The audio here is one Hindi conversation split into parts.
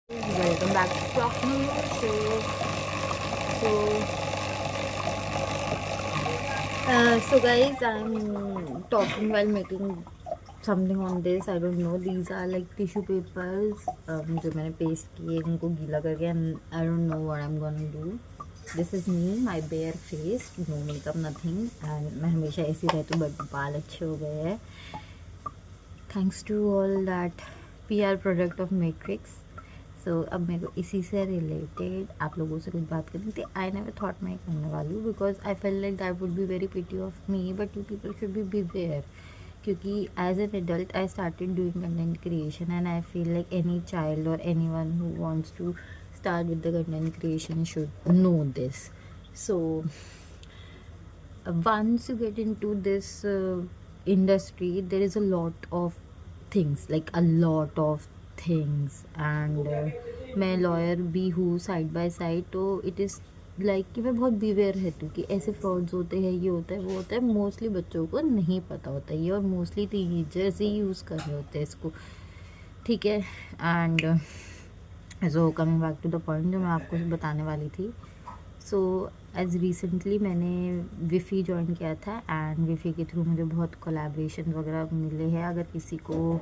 Welcome back to Talk News. So guys, I'm talking while making something on this. I don't know. These are like tissue papers. जो मैंने paste किए उनको गीला करके I don't know what I'm gonna do. This is me, my bare face, no makeup, nothing. And मैं हमेशा ऐसी रहती हूँ, but बाल अच्छे हो गए हैं. Thanks to all that PR product of Matrix. सो अब मेरे को इसी से रिलेटेड आप लोगों से कुछ बात करनी थी. आई नेवर थॉट मैं करने वाली हूँ because I feel like that would be very pity of me, but you people should be beware क्योंकि as an adult I started doing content creation and I feel like any child और anyone who wants to start with the content creation should know this. So once you get into this industry, there is a lot of things, like a lot of things. and मैं लॉयर भी हूँ साइड बाय साइड, तो इट इज़ लाइक कि मैं बहुत बिवेयर रहती हूँ कि ऐसे फ्रॉड्स होते हैं, ये होता है, वो होता है. मोस्टली बच्चों को नहीं पता होता है ये, और मोस्टली टीनेजर्स ही यूज़ कर रहे होते हैं इसको, ठीक है. And so coming back to the point जो मैं आपको बताने वाली थी. सो एज रिसेंटली मैंने विफ़ी ज्वाइन किया था एंड विफ़ी के थ्रू मुझे बहुत कोलैबोरेशन वगैरह मिले हैं. अगर किसी को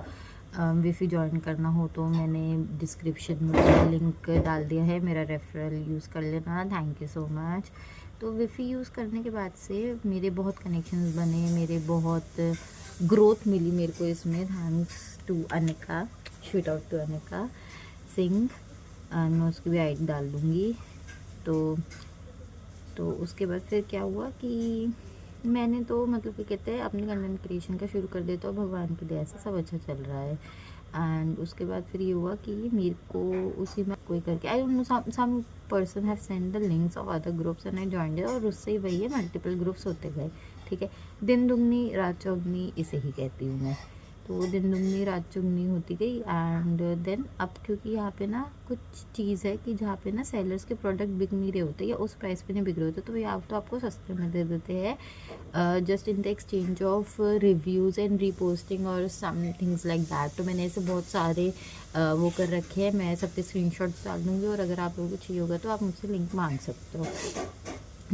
विफ़ी ज्वाइन करना हो तो मैंने डिस्क्रिप्शन में लिंक डाल दिया है, मेरा रेफरल यूज़ कर लेना. Thank you so much. तो विफ़ी यूज़ करने के बाद से मेरे बहुत कनेक्शंस बने, मेरे बहुत ग्रोथ मिली मेरे को इसमें. Thanks to Anika, shout out to Anika Singh. मैं उसकी भी आईडी डाल दूँगी. तो उसके बाद फिर क्या हुआ कि मैंने तो मतलब क्या कहते हैं अपनी कंटेंट क्रिएशन का शुरू कर दिया, तो भगवान की दया से सब अच्छा चल रहा है. एंड उसके बाद फिर ये हुआ कि मेरे को उसी में कोई करके I don't know some person have send the links of other groups and I joined it, और उससे ही वही है मल्टीपल ग्रुप्स होते गए, ठीक है. दिन दुगनी रात चौगनी इसे ही कहती हूँ मैं. तो दिन दुगनी रात चौगनी होती गई. एंड देन अब क्योंकि यहाँ पे ना कुछ चीज़ है कि जहाँ पे ना सेलर्स के प्रोडक्ट बिक नहीं रहे होते या उस प्राइस पे नहीं बिक रहे होते, तो या तो आपको सस्ते में दे देते हैं just in the exchange of reviews and reposting और सम थिंग्स लाइक दैट. तो मैंने ऐसे बहुत सारे वो कर रखे हैं. मैं सब पे स्क्रीनशॉट्स डाल दूँगी, और अगर आप लोगों को चाहिए होगा तो आप मुझसे लिंक मांग सकते हो,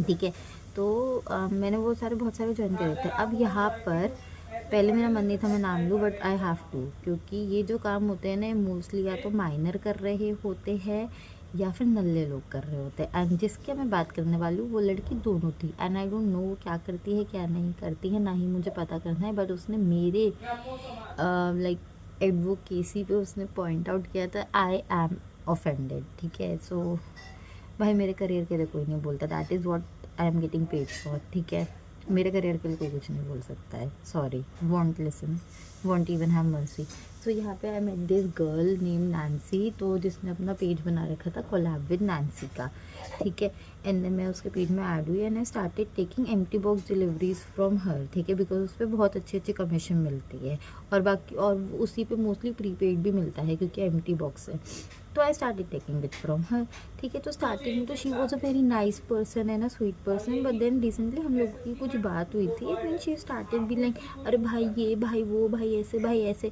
ठीक है. तो मैंने वो बहुत सारे ज्वाइन करे थे. अब यहाँ पर पहले मेरा मन नहीं था मैं नाम लूँ, बट आई हैव टू, क्योंकि ये जो काम होते हैं ना मोस्टली या तो माइनर कर रहे होते हैं या फिर नल्ले लोग कर रहे होते हैं. एंड जिसके मैं बात करने वाली हूँ वो लड़की दोनों थी. एंड आई डोंट नो क्या करती है क्या नहीं करती है, ना ही मुझे पता करना है. बट उसने मेरे लाइक एडवोकेसी पे उसने पॉइंट आउट किया था. आई एम ऑफेंडेड, ठीक है. सो भाई मेरे करियर के लिए कोई नहीं बोलता. That is what I am getting paid for, ठीक है. मेरे करियर के लिए कोई कुछ नहीं बोल सकता है. Sorry, won't listen, won't even have mercy. So यहाँ पे I met this girl name Nancy, तो जिसने अपना पेज बना रखा था कोलैब विद नैन्सी का, ठीक है. एंड मैं उसके पेज में ऐड हुई and I started taking empty box deliveries from her, ठीक है, बिकॉज उस पर बहुत अच्छी कमीशन मिलती है. और बाकी और उसी पे मोस्टली प्रीपेड भी मिलता है क्योंकि एम्प्टी बॉक्स है. तो I started taking it from her, ठीक है. तो स्टार्टिंग में तो she was a very nice person and a sweet person, but then recently हम लोगों की कुछ बात हुई थी and she started be like अरे भाई ये भाई वो भाई ऐसे भाई ऐसे.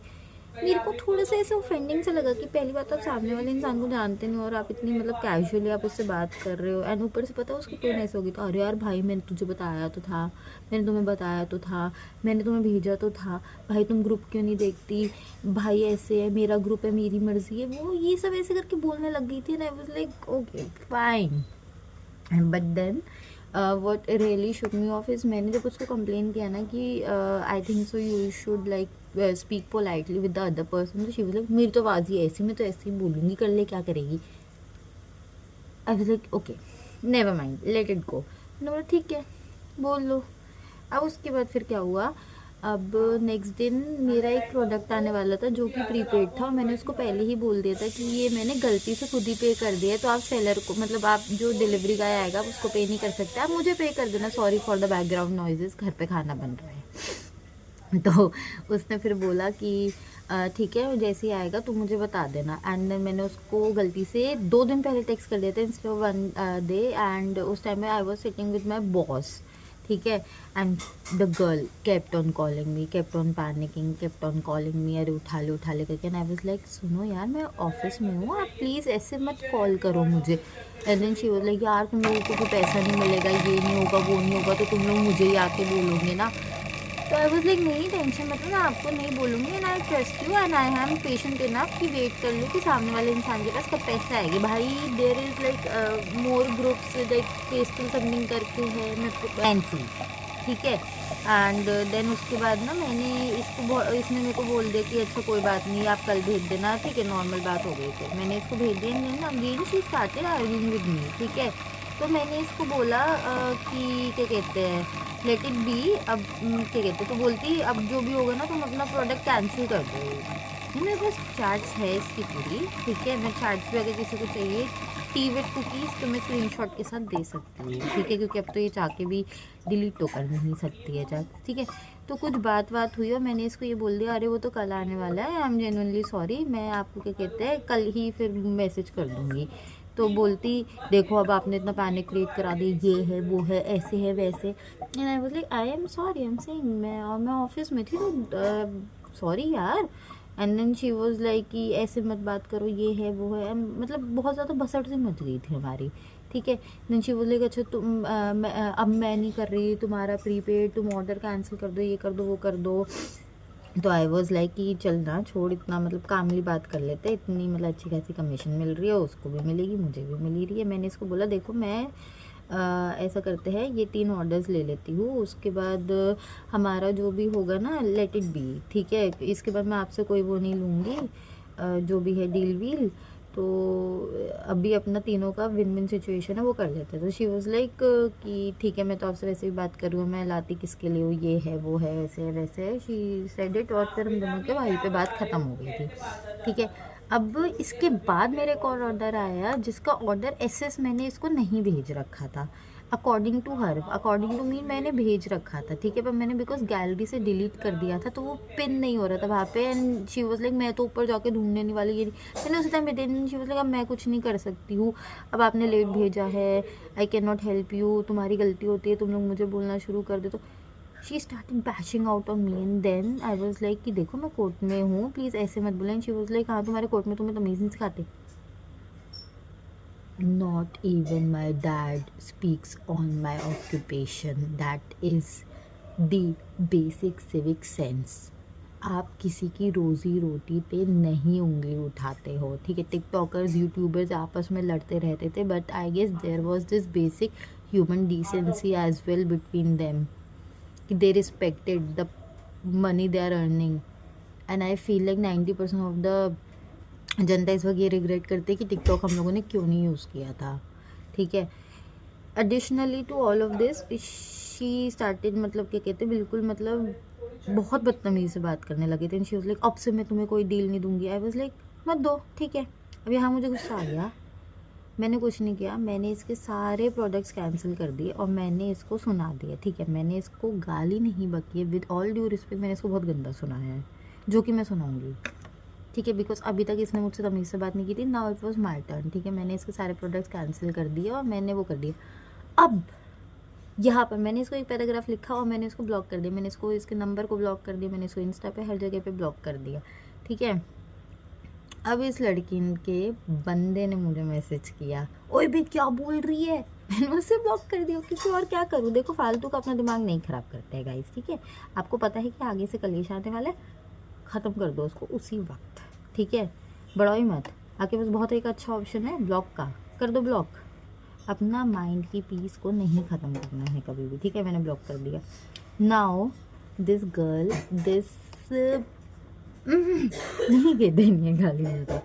मेरे को थोड़ा सा ऐसे ऑफेंडिंग सा लगा कि पहली बात तो आप सामने वाले इंसान को जानते नहीं और आप इतनी मतलब कैजुअली आप उससे बात कर रहे हो. एंड ऊपर से पता है उसकी टोन ऐसे होगी, तो अरे यार भाई मैंने तुझे बताया तो था, मैंने तुम्हें बताया तो था, मैंने तुम्हें भेजा तो था, भाई तुम ग्रुप क्यों नहीं देखती, भाई ऐसे है, मेरा ग्रुप है, मेरी मर्जी है, वो ये सब ऐसे करके बोलने लग गई थी. ना I was like okay fine. But then what really should me off is मैंने जब उसको कंप्लेन किया ना कि I think so you should like speak politely with the other person, तो शी वाज लाइक मेरी तो आवाज़ ही ऐसी, मैं तो ऐसे ही बोलूँगी, कर ले क्या करेगी. आई was like okay never mind let it go. मैंने बोला ठीक है बोल लो. अब उसके बाद फिर क्या हुआ, अब नेक्स्ट दिन मेरा एक प्रोडक्ट आने वाला था जो कि प्रीपेड था, और मैंने उसको पहले ही बोल दिया था कि ये मैंने गलती से खुद ही पे कर दिया है, तो आप सेलर को मतलब आप जो डिलीवरी गाय आएगा आप उसको पे नहीं कर सकते, आप मुझे पे कर देना. Sorry for the background noises, घर पे खाना बन रहा है. तो उसने फिर बोला कि ठीक है जैसे ही आएगा तो मुझे बता देना. एंड मैंने उसको गलती से 2 दिन पहले टेक्स्ट कर दिया था इंस्टेड ऑफ 1 डे. एंड उस टाइम में I was sitting with my boss, ठीक है। And the girl kept on calling me, kept on panicking, kept on calling मी, अरे उठा ले करके। एंड आई वाज लाइक सुनो यार मैं ऑफिस में हूँ, आप प्लीज़ ऐसे मत कॉल करो मुझे। And then she was like यार तुम लोगों को भी पैसा नहीं मिलेगा, ये नहीं होगा वो नहीं होगा, तो तुम लोग मुझे ही आके बोलोगे ना। तो आई वाज लाइक नहीं टेंशन मत लो, मैं आपको नहीं बोलूँगी and I trust you and I am patient enough कि वेट कर लो कि सामने वाले इंसान के पास कब पैसा आएगी। भाई there is like more groups like pastel something करके है, मैं फैंसी, ठीक है। एंड देन उसके बाद ना मैंने इसने मेरे को बोल दिया कि अच्छा कोई बात नहीं आप कल भेज देना, ठीक है, नॉर्मल बात हो गई। तो मैंने इसको भेज दिया and again she started arguing with me, ठीक है। तो मैंने इसको बोला कि क्या कहते हैं लेट इट बी, अब क्या कहते हैं, तो बोलती अब जो भी होगा ना तुम अपना प्रोडक्ट कैंसिल कर दो। मेरे पास चार्ट्स है इसकी पूरी, ठीक है, मैं चार्ट्स भी अगर किसी को चाहिए टीवेट कुकीज़ तो मैं स्क्रीनशॉट के साथ दे सकती हूँ, ठीक है, क्योंकि अब तो ये चाह के भी डिलीट तो कर नहीं सकती है चार्ट, ठीक है। तो कुछ बात हुई और मैंने इसको ये बोल दिया अरे वो तो कल आने वाला है, आई एम जेन्युइनली सॉरी, मैं आपको क्या कहते हैं कल ही फिर मैसेज कर दूँगी। तो बोलती देखो अब आपने इतना पैनिक क्रिएट करा दी, ये है वो है ऐसे है वैसे। And I was like I am sorry, I am saying मैं ऑफिस में थी तो सॉरी यार। And then she was like कि ऐसे मत बात करो, ये है वो है, मतलब बहुत ज़्यादा बसट से मच गई थी हमारी, ठीक है। देन शी वाज लाइक अच्छा तुम अब मैं नहीं कर रही तुम्हारा प्रीपेड, तुम ऑर्डर कैंसिल कर दो, ये कर दो वो कर दो। तो आई वॉज लाइक कि चल ना छोड़, इतना मतलब कामली बात कर लेते, इतनी मतलब अच्छी खासी कमीशन मिल रही है, उसको भी मिलेगी मुझे भी मिल रही है। मैंने इसको बोला देखो मैं ऐसा करते हैं ये 3 ऑर्डर्स ले लेती हूँ, उसके बाद हमारा जो भी होगा ना लेट इट बी, ठीक है, इसके बाद मैं आपसे कोई वो नहीं लूँगी, जो भी है डील वील। तो अभी अपना तीनों का विन विन सिचुएशन है वो कर लेते हैं। तो शी वॉज लाइक कि ठीक है मैं तो आपसे वैसे भी बात कर रही हूँ, मैं लाती किसके लिए हूँ, ये है वो है ऐसे है वैसे है, शी सेड इट। और फिर हम दोनों के वहीं पे बात ख़त्म हो गई थी, ठीक है। अब इसके बाद मेरे को ऑर्डर आया जिसका ऑर्डर एसएस मैंने इसको नहीं भेज रखा था, according to her, according to me मैंने भेज रखा था, ठीक है, पर मैंने बिकॉज गैलरी से डिलीट कर दिया था तो वो पिन नहीं हो रहा था वहाँ पे। एंड शी वाज लाइक मैं तो ऊपर जाके ढूंढने नहीं वाली, ये मैंने उस टाइम पे देन शी वाज लाइक अब मैं कुछ नहीं कर सकती हूँ, अब आपने लेट भेजा है, I can not help you, तुम्हारी गलती होती है, तुम लोग मुझे बोलना शुरू कर दे। तो she started bashing out on me and then I was like कि देखो मैं कोर्ट में हूँ, प्लीज़ ऐसे मत बोलें। शी वाज लाइक हाँ तुम्हारे कोर्ट में तुम्हें तमीज़ नहीं सिखाते। Not even my dad speaks on my occupation. That is the basic civic sense. आप किसी की रोज़ी रोटी पे नहीं उंगली उठाते हो, ठीक है। टिकटॉकर्स यूट्यूबर्स आपस में लड़ते रहते थे, but I guess there was this basic human decency as well between them, कि they respected the money they are earning. And I feel like 90% of the जनता इस वक्त ये रिग्रेट करते हैं कि टिकटॉक हम लोगों ने क्यों नहीं यूज़ किया था, ठीक है। Additionally to all of this she started मतलब क्या कहते हैं बिल्कुल मतलब बहुत बदतमीज़ी से बात करने लगे थे। शी वाज लाइक अब से मैं तुम्हें कोई डील नहीं दूंगी। आई वाज लाइक मत दो, ठीक है। अब यहाँ मुझे गुस्सा आ गया, मैंने कुछ नहीं किया, मैंने इसके सारे प्रोडक्ट्स कैंसिल कर दिए और मैंने इसको सुना दिया, ठीक है। मैंने इसको गाली नहीं बकी है, विद ऑल ड्यू रिस्पेक्ट मैंने इसको बहुत गंदा सुनाया है, जो कि मैं सुनाऊंगी, ठीक है, बिकॉज अभी तक इसने मुझसे तमीज़ से बात नहीं की थी। Now it was my turn, ठीक है। मैंने इसके सारे प्रोडक्ट्स कैंसिल कर दिए और मैंने वो कर दिया। अब यहाँ पर मैंने इसको एक पैराग्राफ लिखा और मैंने इसको ब्लॉक कर दिया, मैंने इसको इसके नंबर को ब्लॉक कर दिया, मैंने इसको इंस्टा पे हर जगह पे ब्लॉक कर दिया, ठीक है। अब इस लड़की के बंदे ने मुझे मैसेज किया, ओए बे क्या बोल रही है, मैंने उससे ब्लॉक कर दिया, क्योंकि और क्या करूँ। देखो फालतू का अपना दिमाग नहीं ख़राब करते हैं गाइस, ठीक है। आपको पता है कि आगे से कलेश आने वाला है, ख़त्म कर दो उसको उसी वक्त, ठीक है। बड़ा ही मत, आपके पास बहुत एक अच्छा ऑप्शन है ब्लॉक का, कर दो ब्लॉक। अपना माइंड की पीस को नहीं ख़त्म करना है कभी भी, ठीक है। मैंने ब्लॉक कर दिया। नाउ दिस गर्ल दिस नहीं कहते नहीं है गाली में तो,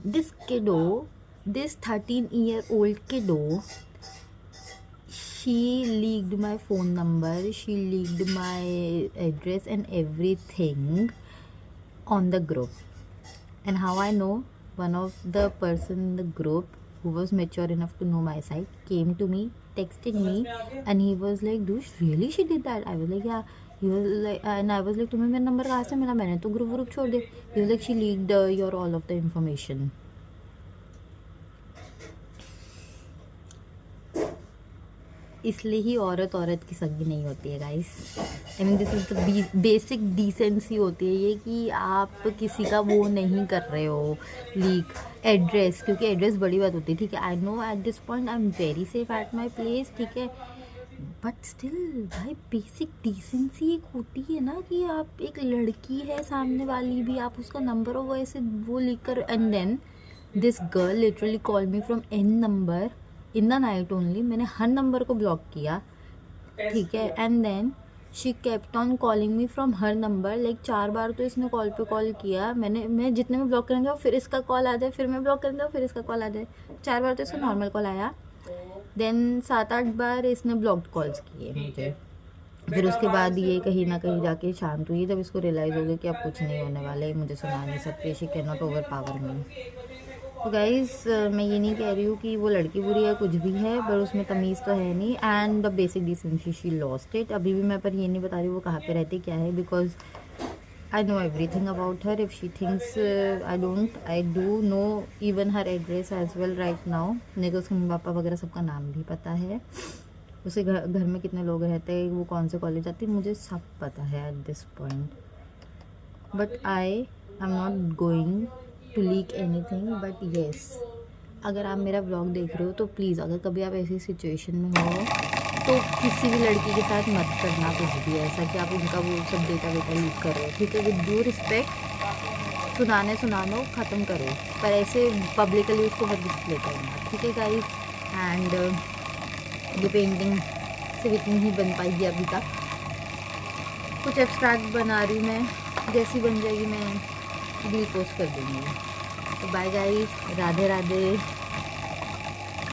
दिस किडो, this 13-year-old kiddo, she leaked my phone number, she leaked my address and everything on the group. And how I know, one of the person in the group who was mature enough to know my side came to me, texted me, and he was like, "Dush, really she did that?" I was like, "Yeah." He was like, and I was like, तुम्हें मेरा नंबर कहाँ से मिला, मैंने तो ग्रुप छोड़ दे। He was like, she leaked your all of the information. इसलिए ही औरत औरत की सगी नहीं होती है guys. I mean this is the basic decency होती है ये, कि आप किसी का वो नहीं कर रहे हो लीक एड्रेस, क्योंकि एड्रेस बड़ी बात होती है, ठीक है। I know at this point I am very safe at my place, ठीक है, बट स्टिल भाई बेसिक डिसेंसी एक होती है ना, कि आप एक लड़की है सामने वाली भी, आप उसका नंबर और वैसे वो लिख कर, and then this girl literally call me from an number in the night only. मैंने हर नंबर को ब्लॉक किया, ठीक है, and then she kept on calling me from her number, like 4 बार तो इसने कॉल पे कॉल किया। मैं जितने में ब्लॉक करने जाऊँ फिर इसका कॉल आ जाए, फिर मैं ब्लॉक करने जाऊँ फिर इसका कॉल आ जाए। 4 बार तो इसका नॉर्मल कॉल आया, देन 7-8 बार इसने ब्लॉक्ड कॉल्स किए मुझे। फिर उसके बाद ये कहीं ना कहीं जाके शांत हुई, जब इसको रियलाइज़ हो गया कि अब कुछ नहीं होने वाला है, मुझे सुना नहीं सकती, she can not overpower me. तो गाइज़ मैं ये नहीं कह रही हूँ कि वो लड़की बुरी है, कुछ भी है, पर उसमें तमीज़ तो है नहीं, and the basic decency she lost it. अभी भी मैं पर ये नहीं बता रही वो कहाँ पे रहती क्या है, because I know everything about her. If she thinks I don't, I do know even her address as well right now. मेरे को उसके मम्मी पापा वगैरह सबका नाम भी पता है, उसे घर में कितने लोग रहते हैं, वो कौन से कॉलेज जाती है, मुझे सब पता है at this point. But I am not going to leak anything, but yes, अगर आप मेरा व्लॉग देख रहे हो तो प्लीज़, अगर कभी आप ऐसी सिचुएशन में हो तो किसी भी लड़की के साथ मत करना कुछ भी ऐसा कि आप उनका वो सब डेटा वेटा लीक कर रहे हो, ठीक है। विद ड्यू रिस्पेक्ट, सुनानो ख़त्म करो, पर ऐसे पब्लिकली उसको मत डिस्प्ले करना, ठीक है गाइस। एंड ये पेंटिंग सिर्फ इतनी ही बन पाएगी अभी तक, कुछ एब्स्ट्रैक्ट बना रही मैं, जैसी बन जाएगी मैं रील पोस्ट कर दूँगी। तो बाय गाइस, राधे राधे।